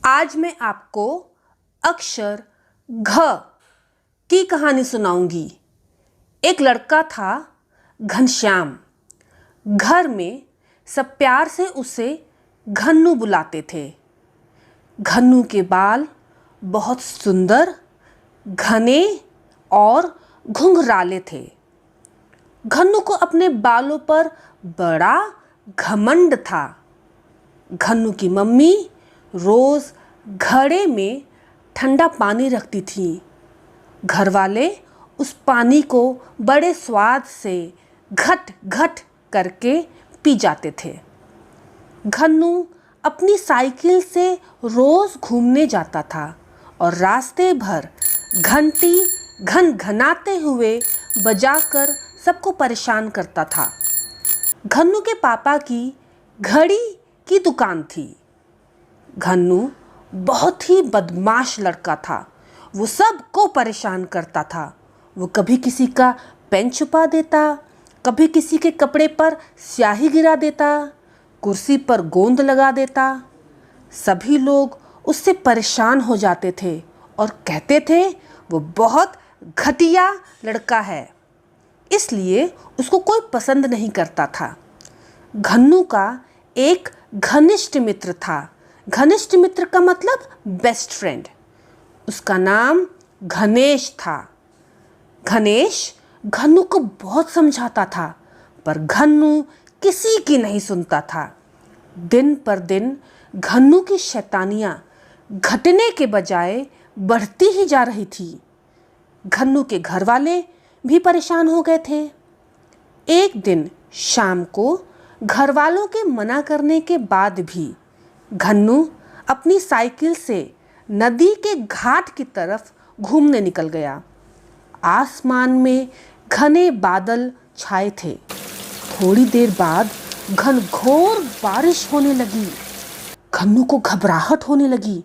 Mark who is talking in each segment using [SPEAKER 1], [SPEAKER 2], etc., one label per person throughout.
[SPEAKER 1] आज मैं आपको अक्षर घ की कहानी सुनाऊंगी। एक लड़का था घनश्याम। घर में सब प्यार से उसे घन्नू बुलाते थे। घन्नू के बाल बहुत सुंदर, घने और घुंघराले थे। घन्नू को अपने बालों पर बड़ा घमंड था। घन्नू की मम्मी रोज घड़े में ठंडा पानी रखती थी। घर वाले उस पानी को बड़े स्वाद से घट घट करके पी जाते थे। घन्नू अपनी साइकिल से रोज घूमने जाता था और रास्ते भर घंटी घन घनाते हुए बजाकर सबको परेशान करता था। घन्नू के पापा की घड़ी की दुकान थी। घन्नू बहुत ही बदमाश लड़का था। वो सबको परेशान करता था। वो कभी किसी का पेन छुपा देता, कभी किसी के कपड़े पर स्याही गिरा देता, कुर्सी पर गोंद लगा देता। सभी लोग उससे परेशान हो जाते थे और कहते थे वो बहुत घटिया लड़का है, इसलिए उसको कोई पसंद नहीं करता था। घन्नू का एक घनिष्ठ मित्र था। घनिष्ठ मित्र का मतलब बेस्ट फ्रेंड। उसका नाम घनेश था। घनेश घन्नू को बहुत समझाता था, पर घन्नू किसी की नहीं सुनता था। दिन पर दिन घन्नू की शैतानियाँ घटने के बजाय बढ़ती ही जा रही थी। घन्नू के घर वाले भी परेशान हो गए थे। एक दिन शाम को घर वालों के मना करने के बाद भी घन्नू अपनी साइकिल से नदी के घाट की तरफ घूमने निकल गया। आसमान में घने बादल छाए थे। थोड़ी देर बाद घनघोर बारिश होने लगी। घन्नू को घबराहट होने लगी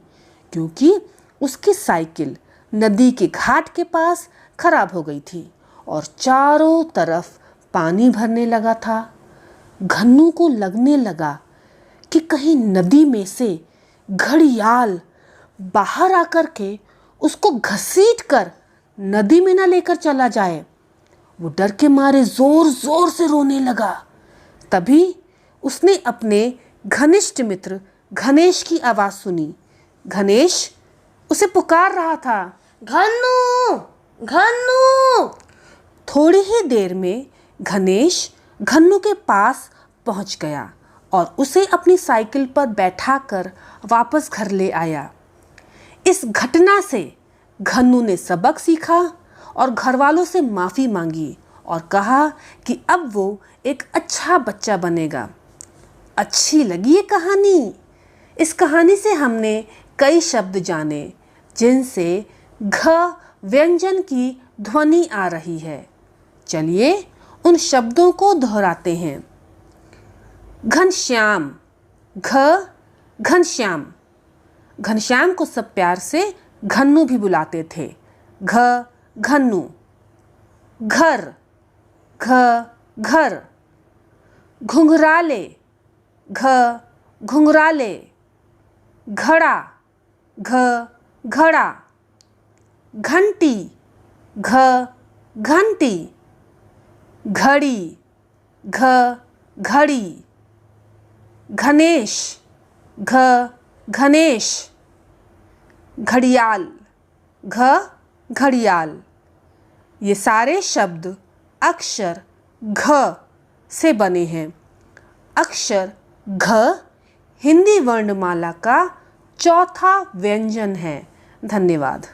[SPEAKER 1] क्योंकि उसकी साइकिल नदी के घाट के पास खराब हो गई थी और चारों तरफ पानी भरने लगा था। घन्नू को लगने लगा कि कहीं नदी में से घड़ियाल बाहर आकर के उसको घसीट कर नदी में ना लेकर चला जाए। वो डर के मारे जोर जोर से रोने लगा। तभी उसने अपने घनिष्ठ मित्र घनेश की आवाज़ सुनी। घनेश उसे पुकार रहा था, घन्नू घन्नू। थोड़ी ही देर में घनेश घन्नू के पास पहुंच गया और उसे अपनी साइकिल पर बैठाकर वापस घर ले आया। इस घटना से घन्नू ने सबक सीखा और घर वालों से माफ़ी मांगी और कहा कि अब वो एक अच्छा बच्चा बनेगा। अच्छी लगी ये कहानी? इस कहानी से हमने कई शब्द जाने जिनसे घ व्यंजन की ध्वनि आ रही है। चलिए उन शब्दों को दोहराते हैं। घनश्याम, घ घनश्याम। घनश्याम को सब प्यार से घन्नू भी बुलाते थे। घ घन्नू। घर, घ घर। घुंघराले, घ घुंघराले। घड़ा, घ घड़ा। घंटी, घ घंटी। घड़ी, घ घड़ी। घनेश, घ घनेश। घड़ियाल, घ घड़ियाल। ये सारे शब्द अक्षर घ से बने हैं। अक्षर घ हिंदी वर्णमाला का चौथा व्यंजन है। धन्यवाद।